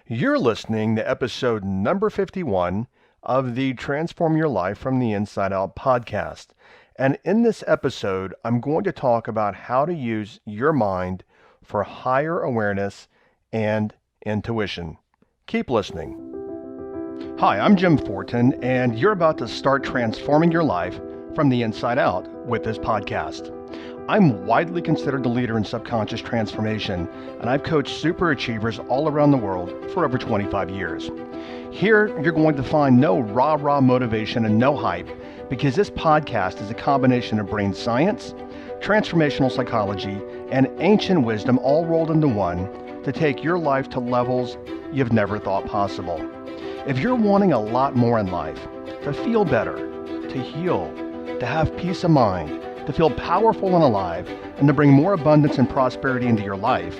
You're listening to episode number 51 of the Transform Your Life from the Inside Out podcast. And in this episode, I'm going to talk about how to use your mind for higher awareness and intuition. Keep listening. Hi, I'm Jim Fortin, and you're about to start transforming your life from the inside out with this podcast. I'm widely considered the leader in subconscious transformation, and I've coached super achievers all around the world for over 25 years. Here, you're going to find no rah-rah motivation and no hype, because this podcast is a combination of brain science, transformational psychology, and ancient wisdom all rolled into one to take your life to levels you've never thought possible. If you're wanting a lot more in life, to feel better, to heal, to have peace of mind, to feel powerful and alive, and to bring more abundance and prosperity into your life,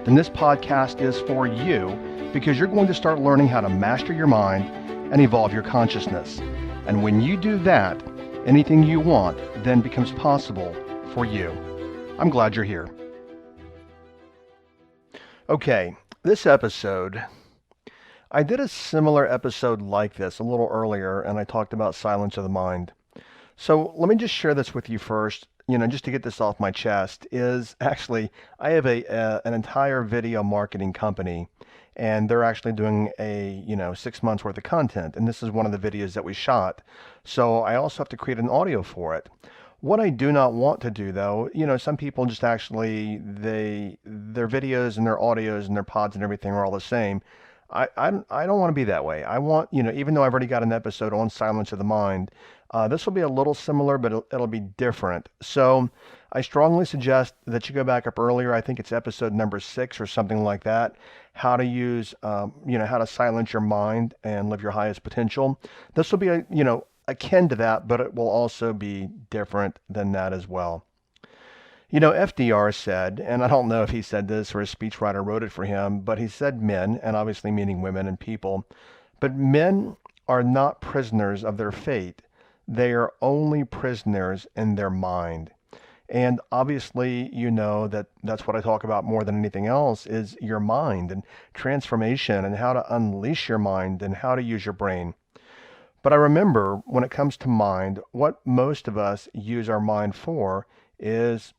then this podcast is for you, because you're going to start learning how to master your mind and evolve your consciousness. And when you do that, anything you want then becomes possible for you. I'm glad you're here. Okay, this episode, I did a similar episode like this a little earlier, and I talked about silence of the mind. So let me just share this with you first, just to get this off my chest, is actually I have an entire video marketing company, and they're actually doing a 6 months worth of content, and this is one of the videos that we shot. So I also have to create an audio for it. What I do not want to do, though, some people just actually their videos and their audios and their pods and everything are all the same. I don't want to be that way. I want, even though I've already got an episode on silence of the mind, this will be a little similar, but it'll be different. So I strongly suggest that you go back up earlier. I think it's episode number 6 or something like that. How to use, how to silence your mind and live your highest potential. This will be, akin to that, but it will also be different than that as well. FDR said, and I don't know if he said this or a speechwriter wrote it for him, but he said men, and obviously meaning women and people, but men are not prisoners of their fate. They are only prisoners in their mind. And obviously, that's what I talk about more than anything else is your mind and transformation and how to unleash your mind and how to use your brain. But I remember when it comes to mind, what most of us use our mind for is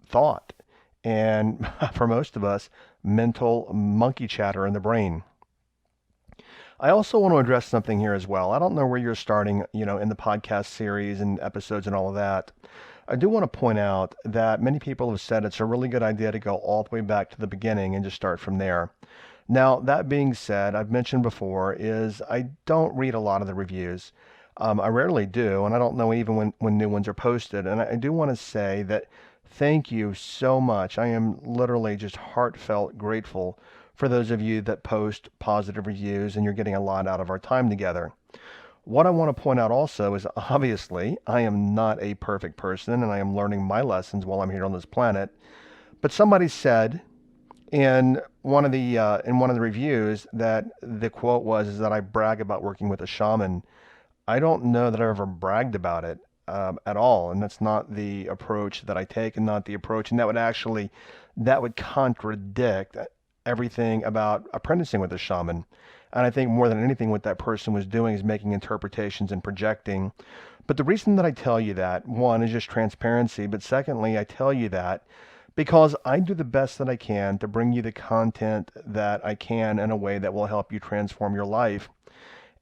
thought. And for most of us, mental monkey chatter in the brain. I also want to address something here as well. I don't know where you're starting, in the podcast series and episodes and all of that. I do want to point out that many people have said it's a really good idea to go all the way back to the beginning and just start from there. Now, that being said, I've mentioned before is I don't read a lot of the reviews. I rarely do, and I don't know even when new ones are posted. And I do want to say that thank you so much. I am literally just heartfelt grateful for those of you that post positive reviews, and you're getting a lot out of our time together. What I want to point out also is obviously I am not a perfect person, and I am learning my lessons while I'm here on this planet. But somebody said in one of the reviews that the quote is that I brag about working with a shaman. I don't know that I ever bragged about it at all, and that's not the approach that I take, and not the approach, and that would contradict everything about apprenticing with a shaman. And I think more than anything what that person was doing is making interpretations and projecting. But the reason that I tell you that, one, is just transparency, but secondly, I tell you that because I do the best that I can to bring you the content that I can in a way that will help you transform your life.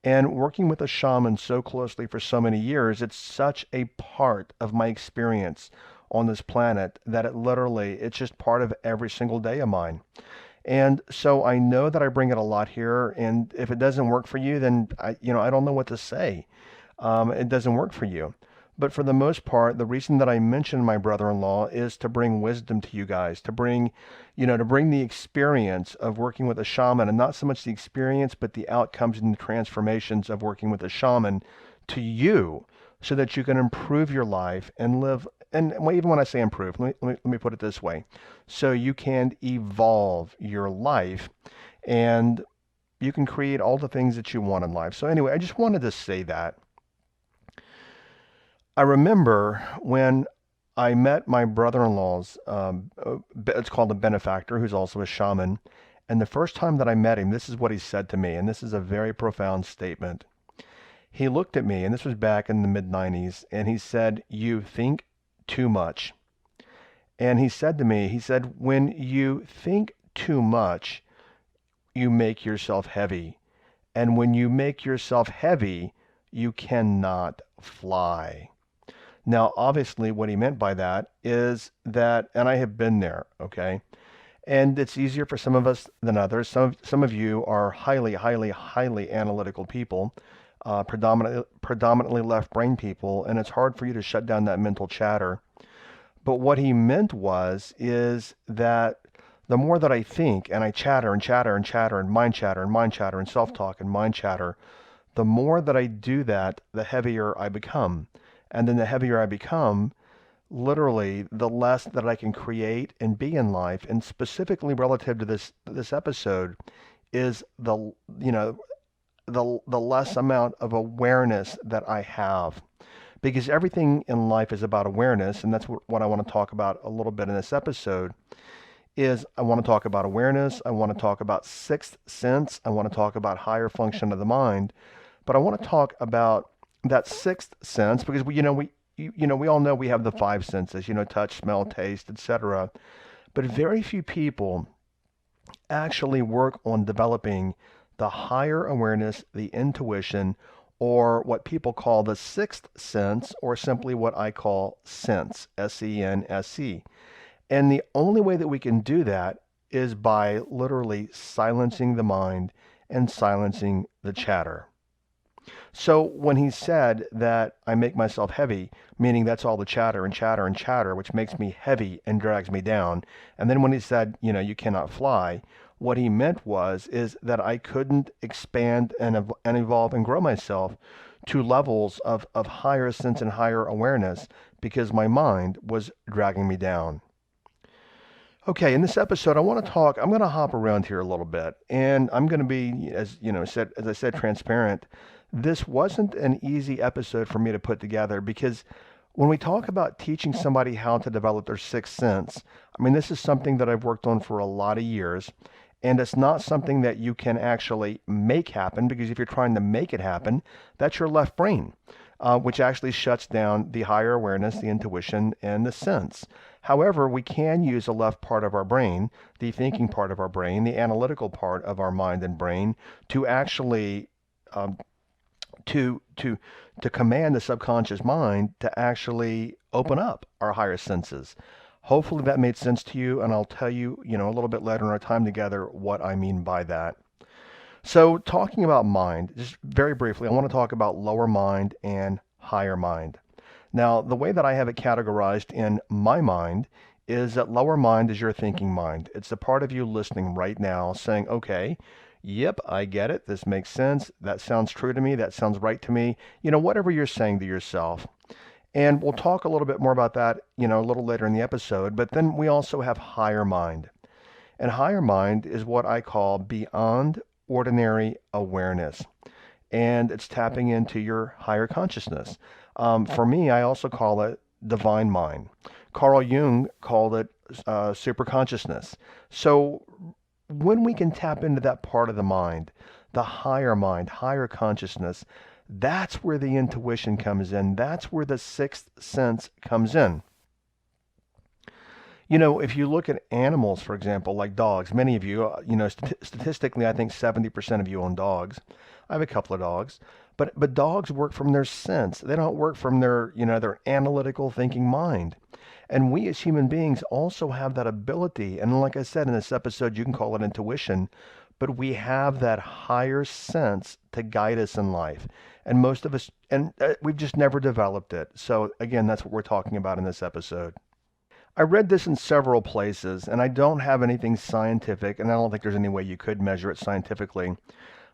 And working with a shaman so closely for so many years, it's such a part of my experience on this planet that it's just part of every single day of mine. And so I know that I bring it a lot here, and if it doesn't work for you, then I don't know what to say. It doesn't work for you. But for the most part, the reason that I mentioned my brother-in-law is to bring wisdom to you guys, to bring the experience of working with a shaman, and not so much the experience, but the outcomes and the transformations of working with a shaman to you, so that you can improve your life and live. And even when I say improve, let me put it this way. So you can evolve your life and you can create all the things that you want in life. So anyway, I just wanted to say that. I remember when I met my brother-in-law's, it's called a benefactor, who's also a shaman, And the first time that I met him, this is what he said to me, and this is a very profound statement. He looked at me, and this was back in the mid 90s, and he said, "You think too much." And he said to me, he said, "When you think too much, you make yourself heavy. And when you make yourself heavy, you cannot fly." Now, obviously, what he meant by that is that, and I have been there, okay? And it's easier for some of us than others. Some of you are highly, highly, highly analytical people, predominantly left brain people, and it's hard for you to shut down that mental chatter. But what he meant is that the more that I think and I chatter and chatter and chatter and mind chatter and mind chatter and self-talk and mind chatter, the more that I do that, the heavier I become. And then the heavier I become, literally, the less that I can create and be in life. And specifically relative to this episode is the less amount of awareness that I have. Because everything in life is about awareness, and that's what I want to talk about a little bit in this episode. Is I want to talk about awareness, I want to talk about sixth sense, I want to talk about higher function of the mind, but I want to talk about that sixth sense because we all know we have the five senses, touch, smell, taste, etc. But very few people actually work on developing the higher awareness, the intuition, or what people call the sixth sense, or simply what I call sense, S-E-N-S-E. And the only way that we can do that is by literally silencing the mind and silencing the chatter. So when he said that I make myself heavy, meaning that's all the chatter and chatter and chatter, which makes me heavy and drags me down. And then when he said, you cannot fly, what he meant is that I couldn't expand and evolve and grow myself to levels of higher sense and higher awareness because my mind was dragging me down. Okay, in this episode, I'm going to hop around here a little bit, and I'm going to be, as I said, transparent. This wasn't an easy episode for me to put together because when we talk about teaching somebody how to develop their sixth sense, I mean, this is something that I've worked on for a lot of years, and it's not something that you can actually make happen because if you're trying to make it happen, that's your left brain, which actually shuts down the higher awareness, the intuition, and the sense. However, we can use the left part of our brain, the thinking part of our brain, the analytical part of our mind and brain, to actually to command the subconscious mind to actually open up our higher senses. Hopefully that made sense to you, and I'll tell you, a little bit later in our time together what I mean by that. So, talking about mind, just very briefly, I want to talk about lower mind and higher mind. Now, the way that I have it categorized in my mind is that lower mind is your thinking mind. It's the part of you listening right now saying, okay, yep, I get it. This makes sense. That sounds true to me. That sounds right to me. Whatever you're saying to yourself. And we'll talk a little bit more about that, a little later in the episode. But then we also have higher mind. And higher mind is what I call beyond ordinary awareness. And it's tapping into your higher consciousness. For me, I also call it divine mind. Carl Jung called it superconsciousness. So when we can tap into that part of the mind, mind, higher consciousness, that's where the intuition comes in. That's where the sixth sense comes in. If you look at animals, for example, like dogs, many of you, statistically, I think 70% of you own dogs. I have a couple of dogs, but dogs work from their sense. They don't work from their analytical thinking mind. And we as human beings also have that ability. And like I said in this episode, you can call it intuition, but we have that higher sense to guide us in life. And most of us, we've just never developed it. So again, that's what we're talking about in this episode. I read this in several places, and I don't have anything scientific, and I don't think there's any way you could measure it scientifically.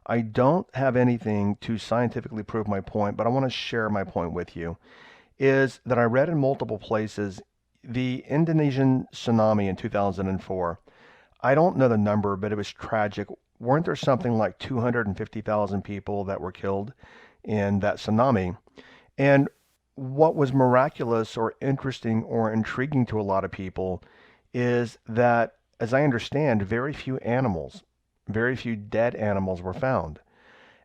I don't have anything to scientifically prove my point, but I want to share my point with you, is that I read in multiple places the Indonesian tsunami in 2004. I don't know the number, but it was tragic. Weren't there something like 250,000 people that were killed in that tsunami? And what was miraculous or interesting or intriguing to a lot of people is that, as I understand, very few animals very few dead animals were found.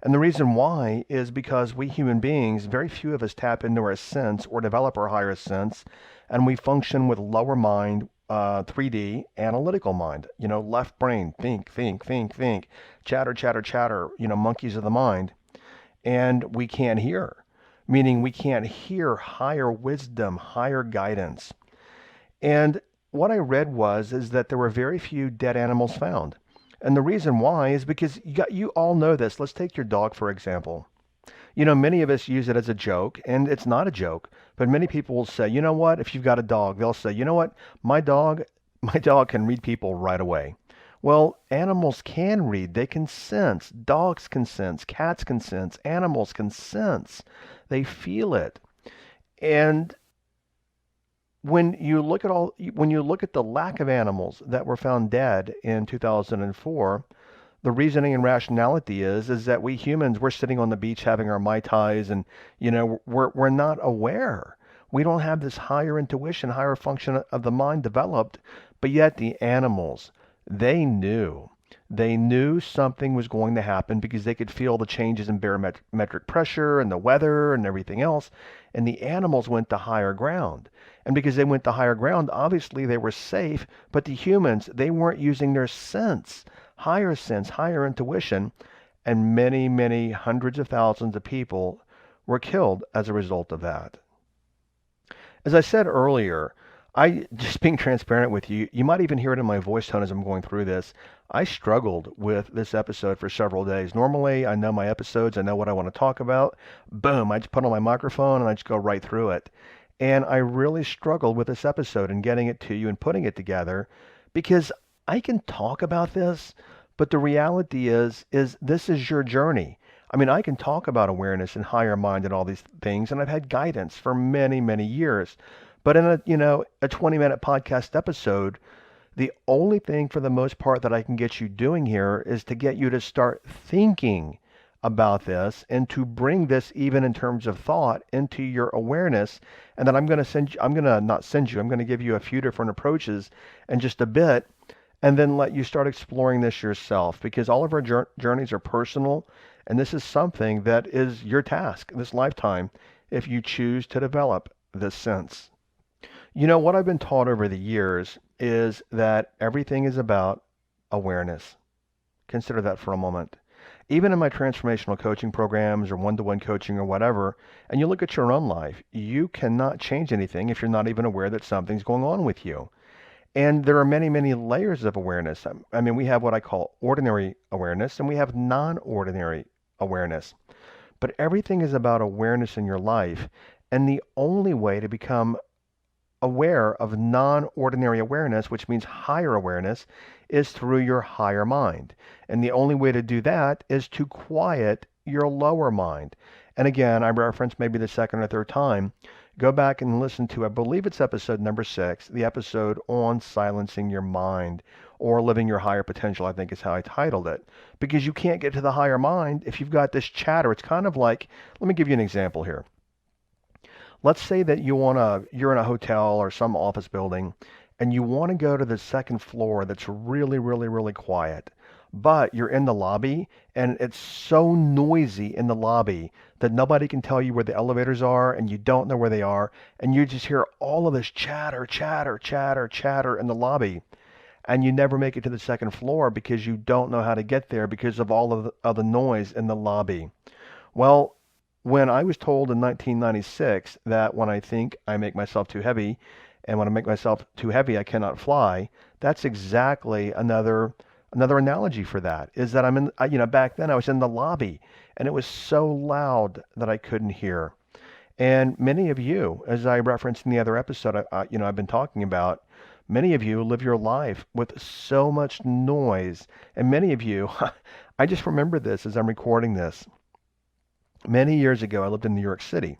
And the reason why is because we human beings, very few of us tap into our sense or develop our higher sense, and we function with lower mind, 3D analytical mind. Left brain, think, think, think, think, chatter, chatter, chatter. Monkeys of the mind, and we can't hear, meaning we can't hear higher wisdom, higher guidance. And what I read is that there were very few dead animals found. And the reason why is because you all know this. Let's take your dog, for example. Many of us use it as a joke, and it's not a joke. But many people will say, you know what? If you've got a dog, they'll say, you know what? My dog, my dog can read people right away. Well, animals can read. They can sense. Dogs can sense. Cats can sense. Animals can sense. They feel it. And when you look at the lack of animals that were found dead in 2004, the reasoning and rationality is that we humans, we're sitting on the beach having our mai tais, and we're not aware. We don't have this higher intuition, higher function of the mind developed, but yet the animals, they knew. They knew something was going to happen because they could feel the changes in barometric pressure and the weather and everything else. And the animals went to higher ground. And because they went to higher ground, obviously they were safe. But the humans, they weren't using their sense, higher intuition. And many, many hundreds of thousands of people were killed as a result of that. As I said earlier, I just being transparent with you, you might even hear it in my voice tone as I'm going through this. I struggled with this episode for several days. Normally, I know my episodes, I know what I want to talk about. Boom, I just put on my microphone and I just go right through it. And I really struggled with this episode and getting it to you and putting it together because I can talk about this, but the reality is this is your journey. I mean, I can talk about awareness and higher mind and all these things, and I've had guidance for many, many years. But in a 20-minute podcast episode, the only thing for the most part that I can get you doing here is to get you to start thinking about this and to bring this even in terms of thought into your awareness. And then I'm going to I'm going to give you a few different approaches in just a bit, and then let you start exploring this yourself, because all of our journeys are personal, and this is something that is your task this lifetime if you choose to develop this sense. What I've been taught over the years is that everything is about awareness. Consider that for a moment. Even in my transformational coaching programs or one-to-one coaching or whatever, and you look at your own life, you cannot change anything if you're not even aware that something's going on with you. And there are many, many layers of awareness. I mean, we have what I call ordinary awareness, and we have non-ordinary awareness. But everything is about awareness in your life, and the only way to become aware of non-ordinary awareness, which means higher awareness, is through your higher mind. And the only way to do that is to quiet your lower mind. And again, I reference maybe the second or third time. Go back and listen to, I believe it's episode number 6, the episode on silencing your mind, or living your higher potential, I think is how I titled it. Because you can't get to the higher mind if you've got this chatter. It's kind of like, let me give you an example here. Let's say that you're in a hotel or some office building, and you want to go to the second floor that's really, really, really quiet. But you're in the lobby, and it's so noisy in the lobby that nobody can tell you where the elevators are, and you don't know where they are, and you just hear all of this chatter, chatter, chatter, chatter in the lobby, and you never make it to the second floor because you don't know how to get there because of all of the noise in the lobby. Well, when I was told in 1996 that when I think I make myself too heavy, and when I make myself too heavy, I cannot fly, that's exactly another analogy for that. Is that I'm in, back then I was in the lobby, and it was so loud that I couldn't hear. And many of you, as I referenced in the other episode, I've been talking about, many of you live your life with so much noise, and many of you, I just remember this as I'm recording this. Many years ago, I lived in New York City,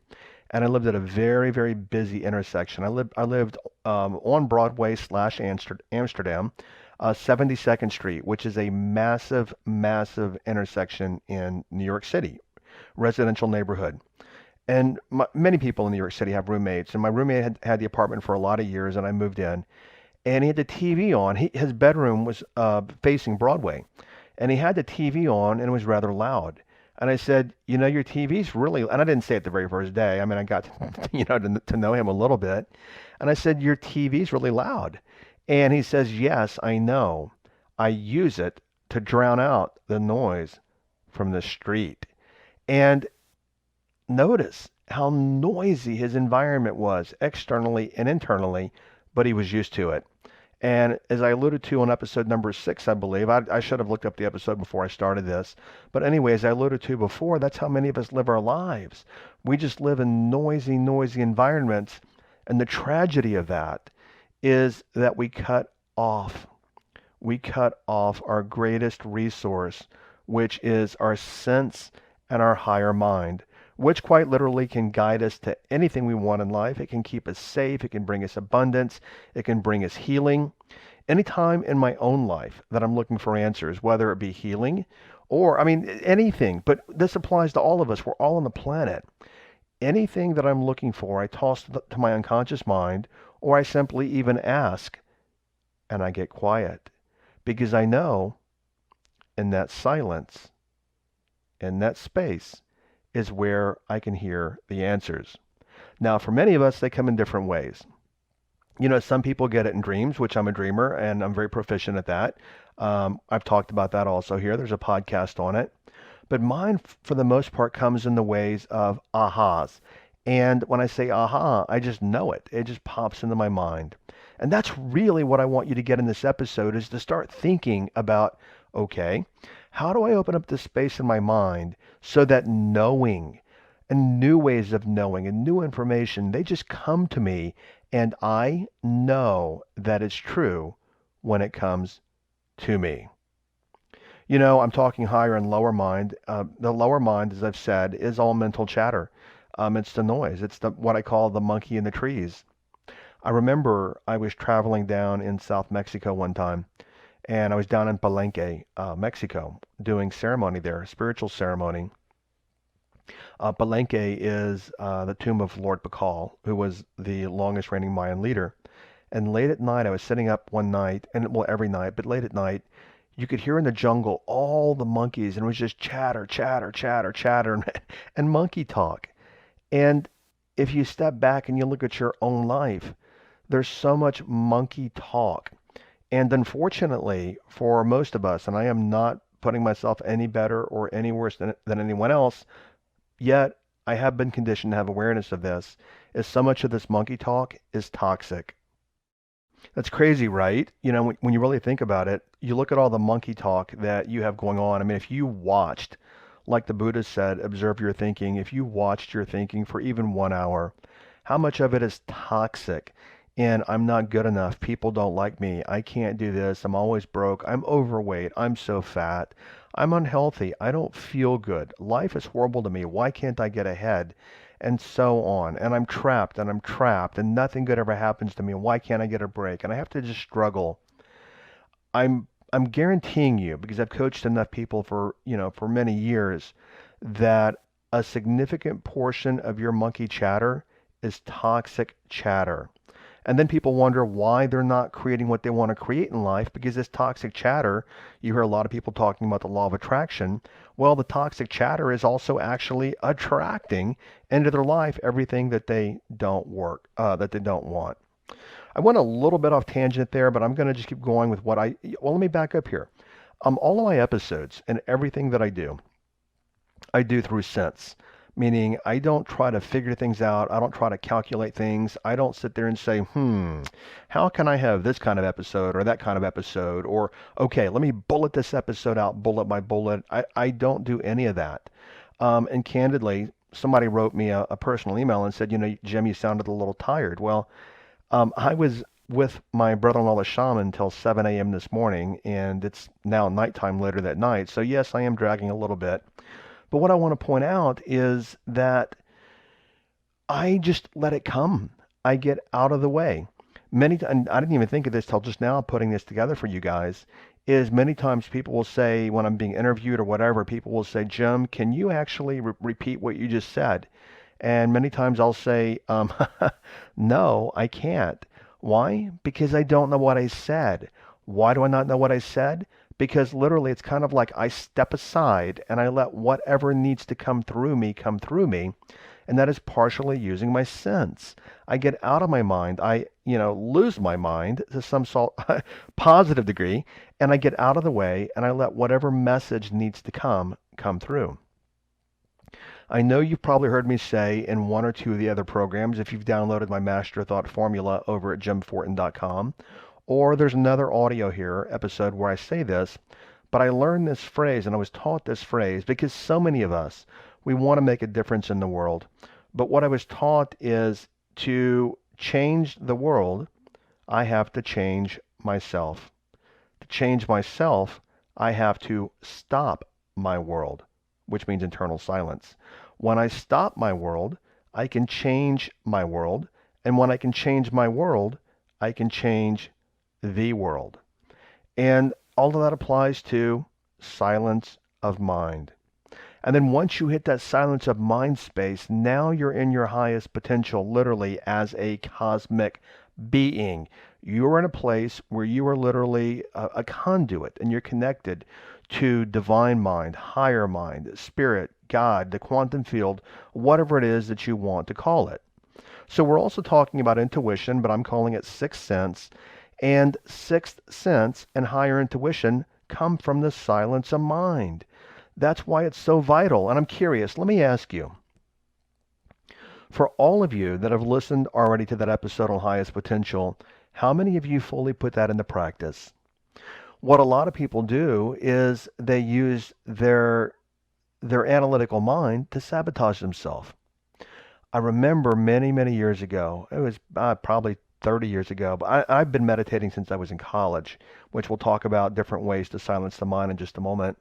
and I lived at a very, very busy intersection. I lived on Broadway slash Amsterdam, 72nd Street, which is a massive, massive intersection in New York City, residential neighborhood. And many people in New York City have roommates, and my roommate had the apartment for a lot of years, and I moved in, and he had the TV on. His bedroom was facing Broadway. and he had the TV on and it was rather loud. And I said, your TV's really, and I didn't say it the very first day. I mean, I got, to know him a little bit. And I said, your TV's really loud. And he says, yes, I know. I use it to drown out the noise from the street. And notice how noisy his environment was externally and internally, but he was used to it. And as I alluded to on episode number 6, I believe, I should have looked up the episode before I started this. But anyway, as I alluded to before, that's how many of us live our lives. We just live in noisy, noisy environments. And the tragedy of that is that we cut off our greatest resource, which is our sense and our higher mind, which quite literally can guide us to anything we want in life. It can keep us safe. It can bring us abundance. It can bring us healing. Anytime in my own life that I'm looking for answers, whether it be healing or, I mean, anything, but this applies to all of us. We're all on the planet. Anything that I'm looking for, I toss to my unconscious mind, or I simply even ask, and I get quiet because I know in that silence, in that space, is where I can hear the answers. Now, for many of us, they come in different ways. Some people get it in dreams, which I'm a dreamer and I'm very proficient at that. I've talked about that also here. There's a podcast on it. But mine, for the most part, comes in the ways of ahas. And when I say aha, I just know it. It just pops into my mind. And that's really what I want you to get in this episode is to start thinking about, okay, how do I open up this space in my mind so that knowing and new ways of knowing and new information, they just come to me and I know that it's true when it comes to me. I'm talking higher and lower mind. The lower mind, as I've said, is all mental chatter. It's the noise. It's what I call the monkey in the trees. I remember I was traveling down in South Mexico one time, and I was down in Palenque, Mexico, doing ceremony there, spiritual ceremony. Palenque is the tomb of Lord Bacal, who was the longest reigning Mayan leader. And late at night, I was sitting up one night, and well, every night, but late at night, you could hear in the jungle all the monkeys, and it was just chatter, chatter, chatter, chatter, and monkey talk. And if you step back and you look at your own life, there's so much monkey talk. And unfortunately, for most of us, and I am not putting myself any better or any worse than anyone else, yet I have been conditioned to have awareness of this, is so much of this monkey talk is toxic. That's crazy, right? When you really think about it, you look at all the monkey talk that you have going on. I mean, if you watched, like the Buddha said, observe your thinking, if you watched your thinking for even 1 hour, how much of it is toxic? And I'm not good enough. People don't like me. I can't do this. I'm always broke. I'm overweight. I'm so fat. I'm unhealthy. I don't feel good. Life is horrible to me. Why can't I get ahead? And so on. And I'm trapped and I'm trapped and nothing good ever happens to me. Why can't I get a break? And I have to just struggle. I'm guaranteeing you, because I've coached enough people for many years, that a significant portion of your monkey chatter is toxic chatter. And then people wonder why they're not creating what they want to create in life, because this toxic chatter, you hear a lot of people talking about the law of attraction. Well, the toxic chatter is also actually attracting into their life everything that they don't want. I went a little bit off tangent there, but I'm going to just keep going with well, let me back up here. All of my episodes and everything that I do through sense. Meaning I don't try to figure things out. I don't try to calculate things. I don't sit there and say, how can I have this kind of episode or that kind of episode? Or, okay, let me bullet this episode out bullet by bullet. I don't do any of that. And candidly, somebody wrote me a personal email and said, Jim, you sounded a little tired. Well, I was with my brother-in-law, the shaman, until 7 a.m. this morning, and it's now nighttime later that night. So yes, I am dragging a little bit. But what I want to point out is that I just let it come. I get out of the way. And I didn't even think of this till just now, putting this together for you guys, is many times people will say, when I'm being interviewed or whatever, people will say, Jim, can you actually repeat what you just said? And many times I'll say, no, I can't. Why? Because I don't know what I said. Why do I not know what I said? because literally it's kind of like I step aside and I let whatever needs to come through me, and that is partially using my sense. I get out of my mind. I lose my mind to some sort positive degree, and I get out of the way and I let whatever message needs to come through. I know you've probably heard me say in one or two of the other programs, if you've downloaded my Master Thought Formula over at jimfortin.com, or there's another audio here episode where I say this, but I learned this phrase and I was taught this phrase because so many of us, we want to make a difference in the world. But what I was taught is to change the world, I have to change myself. To change myself, I have to stop my world, which means internal silence. When I stop my world, I can change my world. And when I can change my world, I can change the world. And all of that applies to silence of mind. And then once you hit that silence of mind space, now you're in your highest potential, literally as a cosmic being. You're in a place where you are literally a conduit and you're connected to divine mind, spirit, God, the quantum field, whatever it is that you want to call it. So we're also talking about intuition, but I'm calling it sixth sense. And sixth sense and higher intuition come from the silence of mind. That's why it's so vital. And I'm curious, let me ask you, for all of you that have listened already to that episode on highest potential, how many of you fully put that into practice? What a lot of people do is they use their analytical mind to sabotage themselves. I remember many, many years ago, it was probably 30 years ago, but I've been meditating since I was in college, which we'll talk about different ways to silence the mind in just a moment.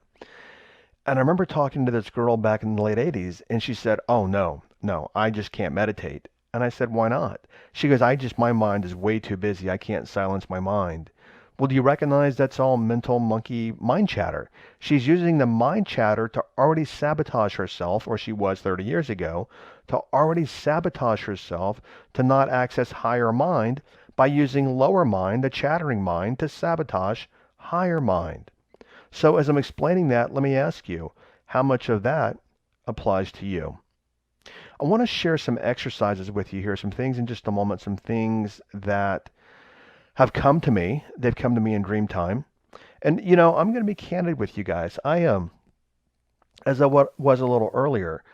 And I remember talking to this girl back in the late 80s, and she said, "Oh, no, no, I just can't meditate." And I said, "Why not?" She goes, my mind is way too busy. I can't silence my mind." Well, do you recognize that's all mental monkey mind chatter? She's using the mind chatter to already sabotage herself, or she was 30 years ago, to already sabotage herself to not access higher mind by using lower mind, the chattering mind, to sabotage higher mind. So as I'm explaining that, let me ask you, how much of that applies to you? I want to share some exercises with you here, some things in just a moment, some things that have come to me. They've come to me in dream time. And, I'm going to be candid with you guys. I am, as I was a little earlier,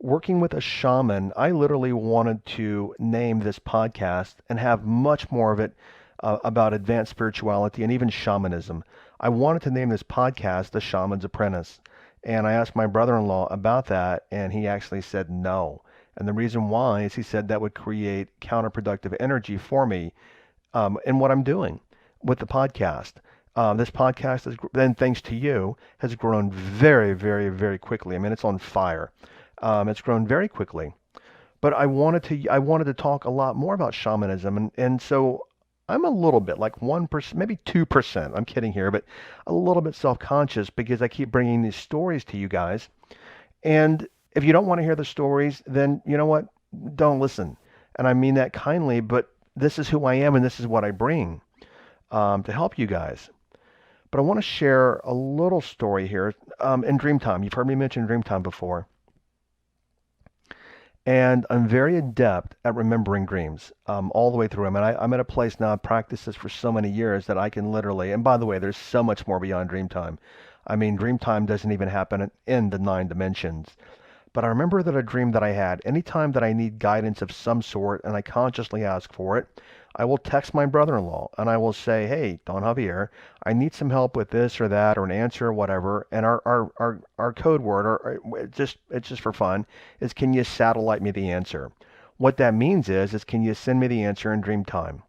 working with a shaman. I literally wanted to name this podcast and have much more of it about advanced spirituality and even shamanism. I wanted to name this podcast The Shaman's Apprentice. And I asked my brother-in-law about that, and he actually said no. And the reason why is he said that would create counterproductive energy for me in what I'm doing with the podcast. This podcast, then thanks to you, has grown very, very, very quickly. I mean, it's on fire. It's grown very quickly. But I wanted to talk a lot more about shamanism, and so I'm a little bit like 1%, maybe 2%. I'm kidding here, but a little bit self-conscious because I keep bringing these stories to you guys. And if you don't want to hear the stories, then you know what? Don't listen. And I mean that kindly, but this is who I am and this is what I bring to help you guys. But I want to share a little story here in Dreamtime. You've heard me mention Dreamtime before. And I'm very adept at remembering dreams all the way through them. And I'm at a place now, I've practiced this for so many years that I can literally, and by the way, there's so much more beyond Dreamtime. I mean, Dreamtime doesn't even happen in the 9 dimensions. But I remember that a dream that I had, anytime that I need guidance of some sort and I consciously ask for it, I will text my brother-in-law and I will say, "Hey, Don Javier, I need some help with this or that or an answer or whatever." And our code word, or it's just for fun, is, "Can you satellite me the answer?" What that means is "Can you send me the answer in dream time?"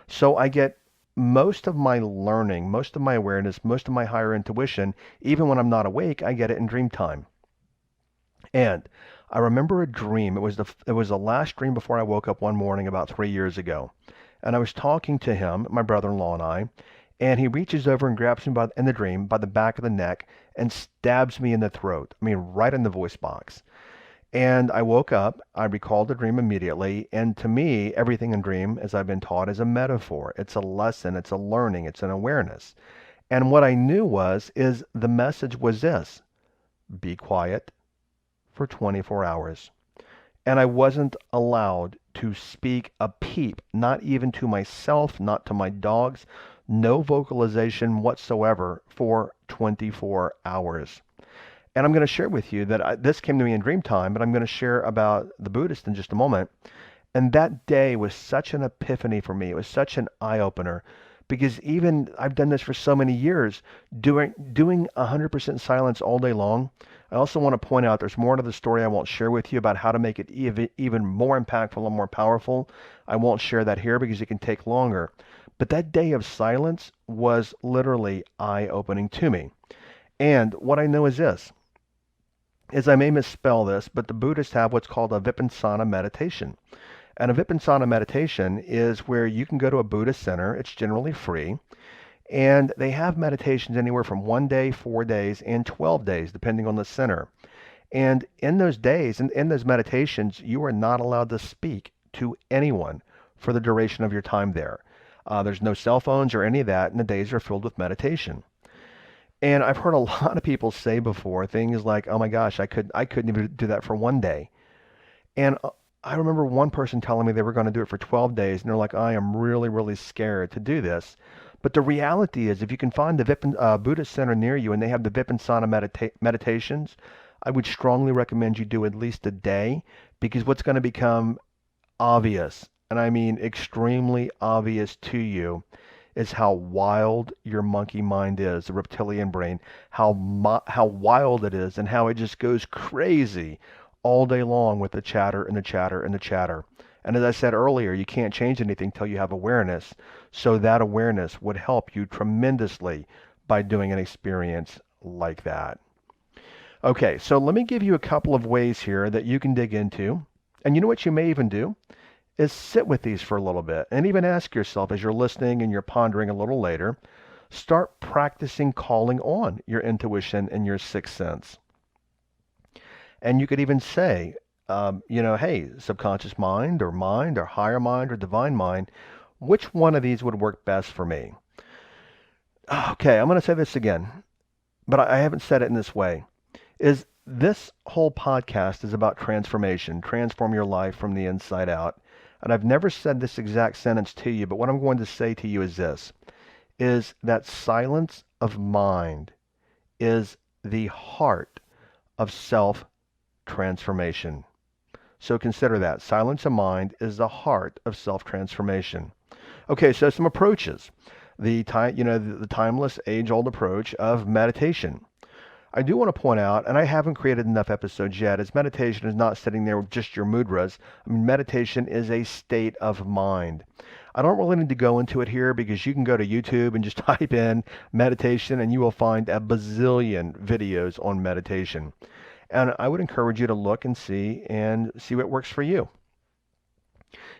So I get most of my learning, most of my awareness, most of my higher intuition, even when I'm not awake, I get it in dream time. And I remember a dream. It was the last dream before I woke up one morning about 3 years ago. And I was talking to him, my brother-in-law and I, and he reaches over and grabs me in the dream by the back of the neck and stabs me in the throat. I mean, right in the voice box. And I woke up. I recalled the dream immediately. And to me, everything in dream, as I've been taught, is a metaphor. It's a lesson. It's a learning. It's an awareness. And what I knew is the message was this: be quiet for 24 hours. And I wasn't allowed to speak a peep, not even to myself, not to my dogs, no vocalization whatsoever for 24 hours. And I'm going to share with you that this came to me in dream time, but I'm going to share about the Buddhist in just a moment. And that day was such an epiphany for me. It was such an eye opener because even I've done this for so many years, doing 100% silence all day long. I also want to point out there's more to the story I won't share with you about how to make it even more impactful and more powerful. I won't share that here because it can take longer. But that day of silence was literally eye opening to me. And what I know is this is I may misspell this, but the Buddhists have what's called a Vipassana meditation. And a Vipassana meditation is where you can go to a Buddhist center. It's generally free. And they have meditations anywhere from 1 day, 4 days, and 12 days, depending on the center. And in those days, and in those meditations, you are not allowed to speak to anyone for the duration of your time there. There's no cell phones or any of that, and the days are filled with meditation. And I've heard a lot of people say before things like, "Oh my gosh, I couldn't even do that for 1 day." And I remember one person telling me they were going to do it for 12 days, and they're like, "I am really, really scared to do this." But the reality is, if you can find the Buddhist center near you and they have the Vipassana meditations, I would strongly recommend you do at least a day, because what's going to become obvious, and I mean extremely obvious to you, is how wild your monkey mind is, the reptilian brain, how wild it is, and how it just goes crazy all day long with the chatter and the chatter and the chatter. And as I said earlier, you can't change anything till you have awareness. So that awareness would help you tremendously by doing an experience like that. Okay, so let me give you a couple of ways here that you can dig into. And you know what you may even do is sit with these for a little bit and even ask yourself as you're listening and you're pondering a little later, start practicing calling on your intuition and your sixth sense. And you could even say, hey, subconscious mind or higher mind or divine mind, which one of these would work best for me? Okay, I'm going to say this again, but I haven't said it in this way. Is this whole podcast is about transformation, transform your life from the inside out. And I've never said this exact sentence to you, but what I'm going to say to you is this, is that silence of mind is the heart of self-transformation. So consider that. Silence of mind is the heart of self-transformation. Okay, so some approaches. The timeless, age-old approach of meditation. I do want to point out, and I haven't created enough episodes yet, is meditation is not sitting there with just your mudras. I mean, meditation is a state of mind. I don't really need to go into it here because you can go to YouTube and just type in meditation and you will find a bazillion videos on meditation. And I would encourage you to look and see what works for you.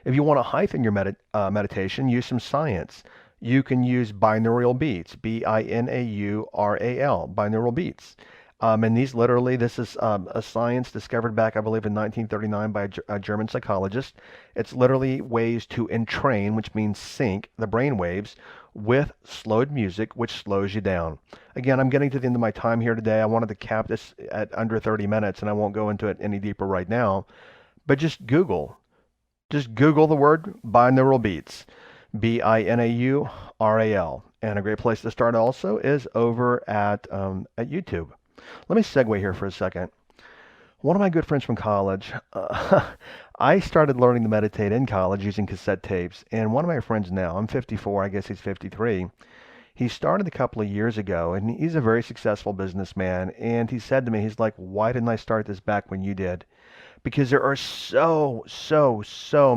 If you want to heighten your meditation, use some science. You can use binaural beats, binaural, binaural beats. And these literally, this is a science discovered back, I believe, in 1939 by a German psychologist. It's literally ways to entrain, which means sync, the brain waves with slowed music, which slows you down. Again, I'm getting to the end of my time here today. I wanted to cap this at under 30 minutes, and I won't go into it any deeper right now. But just Google the word binaural beats. binaural. And a great place to start also is over at YouTube. Let me segue here for a second. One of my good friends from college, I started learning to meditate in college using cassette tapes. And one of my friends now, I'm 54, I guess he's 53, he started a couple of years ago, and he's a very successful businessman. And he said to me, he's like, "Why didn't I start this back when you did?" Because there are so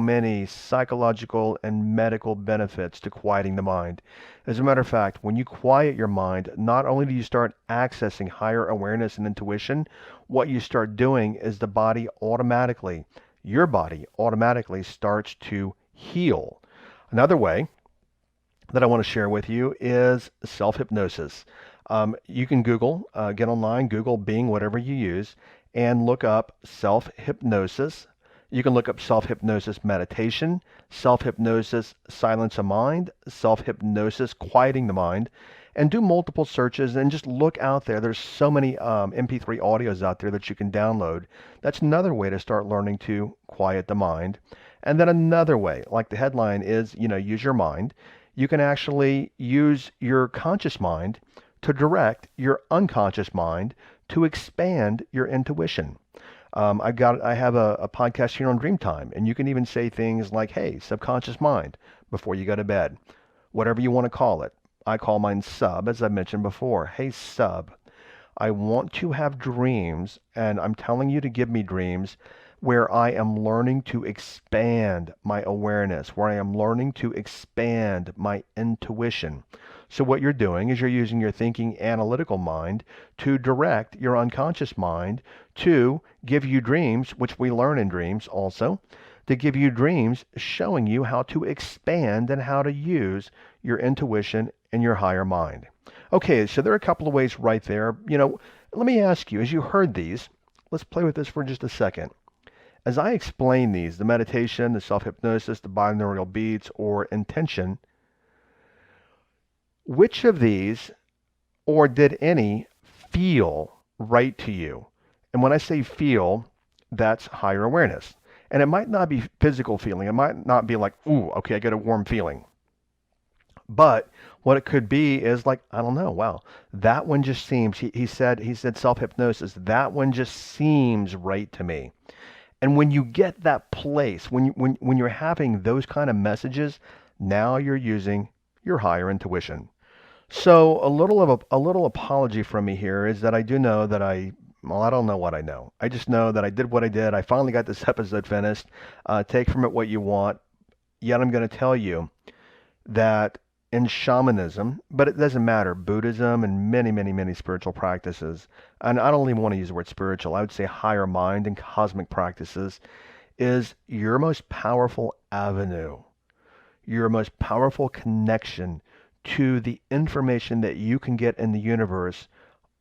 many psychological and medical benefits to quieting the mind. As a matter of fact, when you quiet your mind, not only do you start accessing higher awareness and intuition, what you start doing is your body automatically starts to heal. Another way that I want to share with you is self-hypnosis. You can get online, Google Bing, whatever you use, and look up self-hypnosis. You can look up self-hypnosis meditation, self-hypnosis silence of mind, self-hypnosis quieting the mind, and do multiple searches and just look out there. There's so many MP3 audios out there that you can download. That's another way to start learning to quiet the mind. And then another way, like the headline is, use your mind. You can actually use your conscious mind to direct your unconscious mind to expand your intuition. I have a podcast here on Dreamtime, and you can even say things like, "Hey, subconscious mind," before you go to bed, whatever you want to call it. I call mine sub, as I mentioned before. Hey, sub, I want to have dreams, and I'm telling you to give me dreams where I am learning to expand my awareness, where I am learning to expand my intuition. So what you're doing is you're using your thinking analytical mind to direct your unconscious mind to give you dreams, which we learn in dreams also, to give you dreams showing you how to expand and how to use your intuition and your higher mind. Okay, so there are a couple of ways right there. Let me ask you, as you heard these, let's play with this for just a second. As I explain these, the meditation, the self-hypnosis, the binaural beats, or intention, which of these, or did any, feel right to you? And when I say feel, that's higher awareness. And it might not be physical feeling. It might not be like, ooh, okay, I get a warm feeling. But what it could be is like, I don't know, wow, that one just seems, he said self-hypnosis, that one just seems right to me. And when you get that place, when you're having those kind of messages, now you're using your higher intuition. So a little apology from me here is that I do know that I don't know what I know. I just know that I did what I did. I finally got this episode finished. Take from it what you want. Yet I'm going to tell you that in shamanism, but it doesn't matter, Buddhism and many, many, many spiritual practices, and I don't even want to use the word spiritual, I would say higher mind and cosmic practices, is your most powerful avenue, your most powerful connection to the information that you can get in the universe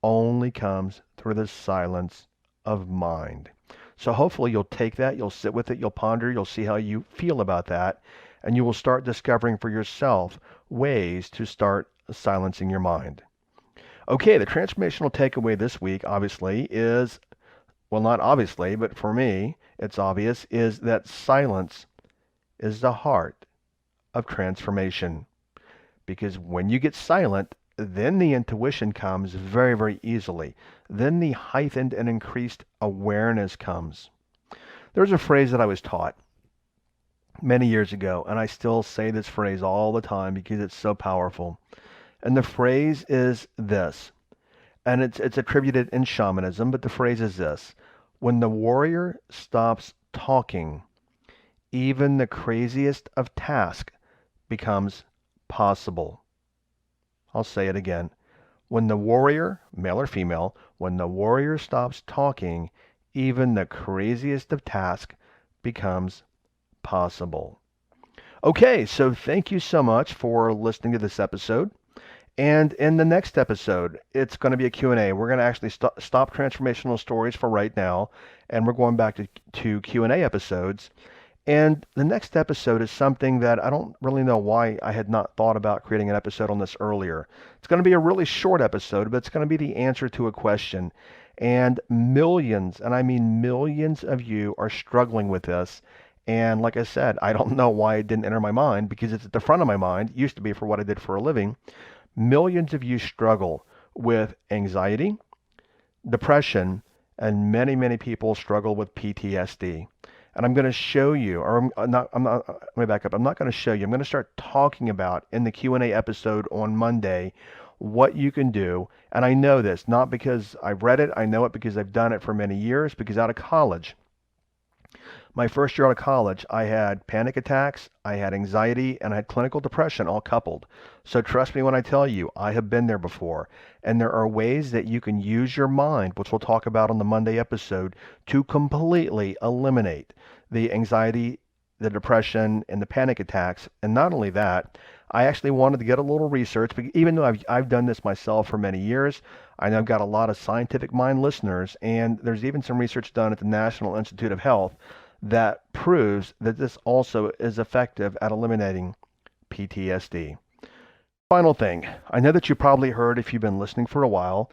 only comes through the silence of mind. So hopefully you'll take that, you'll sit with it, you'll ponder, you'll see how you feel about that, and you will start discovering for yourself ways to start silencing your mind. Okay, the transformational takeaway this week, obviously, is, well, not obviously, but for me, it's obvious, is that silence is the heart of transformation. Because when you get silent, then the intuition comes very, very easily. Then the heightened and increased awareness comes. There's a phrase that I was taught many years ago, and I still say this phrase all the time because it's so powerful. And the phrase is this, and it's attributed in shamanism, but the phrase is this: when the warrior stops talking, even the craziest of tasks becomes possible. I'll say it again. When the warrior, male or female, when the warrior stops talking, even the craziest of tasks becomes possible. Okay, so thank you so much for listening to this episode. And in the next episode, it's going to be a Q&A. We're going to actually stop transformational stories for right now, and we're going back to Q&A episodes. And the next episode is something that I don't really know why I had not thought about creating an episode on this earlier. It's going to be a really short episode, but it's going to be the answer to a question. And millions, and I mean millions of you are struggling with this. And like I said, I don't know why it didn't enter my mind, because it's at the front of my mind. It used to be for what I did for a living. Millions of you struggle with anxiety, depression, and many, many people struggle with PTSD. And I'm going to show you, or let me back up. I'm not going to show you. I'm going to start talking about in the Q&A episode on Monday what you can do. And I know this, not because I've read it. I know it because I've done it for many years, because out of college, my first year out of college, I had panic attacks, I had anxiety, and I had clinical depression all coupled. So trust me when I tell you, I have been there before. And there are ways that you can use your mind, which we'll talk about on the Monday episode, to completely eliminate the anxiety, the depression, and the panic attacks. And not only that, I actually wanted to get a little research, but even though I've done this myself for many years, I know I've got a lot of scientific mind listeners, and there's even some research done at the National Institute of Health that proves that this also is effective at eliminating PTSD. final thing, I know that you probably heard if you've been listening for a while,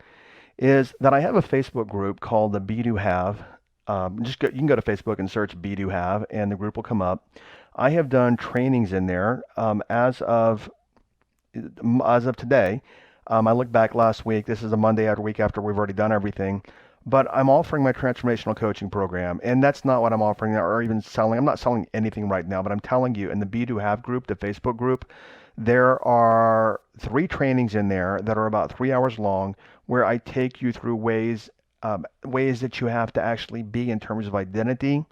is that I have a Facebook group called the Be Do Have. You can go to Facebook and search Be Do Have, and the group will come up. I have done trainings in there as of today. I looked back last week. This is a Monday after week after we've already done everything. But I'm offering my transformational coaching program, and that's not what I'm offering or even selling. I'm not selling anything right now, but I'm telling you, in the Be Do Have group, the Facebook group, there are 3 trainings in there that are about 3 hours long, where I take you through ways that you have to actually be in terms of identity,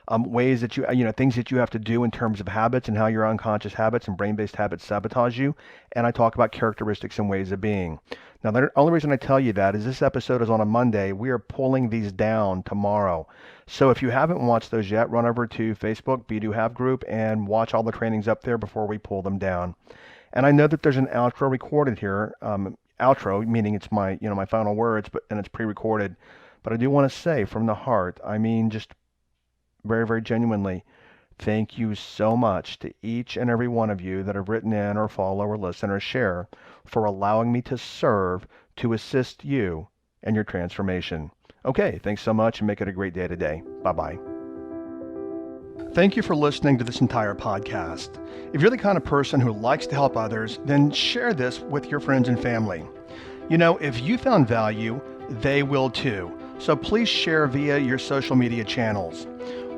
ways that things that you have to do in terms of habits and how your unconscious habits and brain-based habits sabotage you. And I talk about characteristics and ways of being. Now, the only reason I tell you that is this episode is on a Monday. We are pulling these down tomorrow. So if you haven't watched those yet, run over to Facebook, Be Do Have group, and watch all the trainings up there before we pull them down. And I know that there's an outro recorded here. Outro, meaning it's my final words, and it's pre-recorded. But I do want to say from the heart, I mean, just very, very genuinely, thank you so much to each and every one of you that have written in or follow or listen or share for allowing me to serve to assist you in your transformation. Okay, thanks so much and make it a great day today. Bye-bye. Thank you for listening to this entire podcast. If you're the kind of person who likes to help others, then share this with your friends and family. If you found value, they will too. So please share via your social media channels.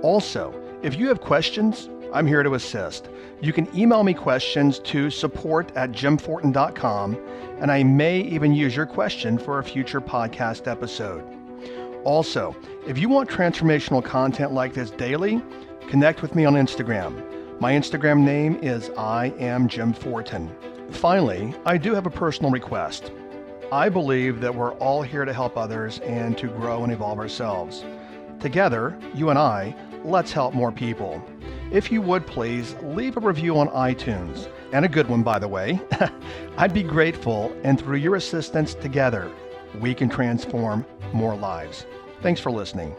Also, if you have questions, I'm here to assist. You can email me questions to support@jimfortin.com, and I may even use your question for a future podcast episode. Also, if you want transformational content like this daily, connect with me on Instagram. My Instagram name is I am Jim Fortin. Finally, I do have a personal request. I believe that we're all here to help others and to grow and evolve ourselves. Together, you and I, let's help more people. If you would please leave a review on iTunes, and a good one, by the way. I'd be grateful, and through your assistance together, we can transform more lives. Thanks for listening.